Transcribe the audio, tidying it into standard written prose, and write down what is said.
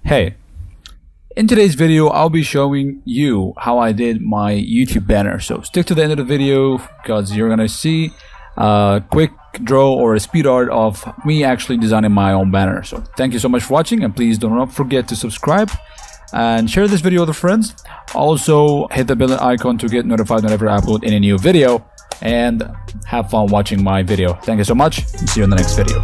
Hey, in today's video I'll be showing you how I did my YouTube banner, so stick to the end of the video because you're gonna see a quick draw or a speed art of me actually designing my own banner. So thank you so much for watching, and please do not forget to subscribe and share this video with your friends. Also hit the bell icon to get notified whenever I upload any new video, and have fun watching my video. Thank you so much, see you in the next video.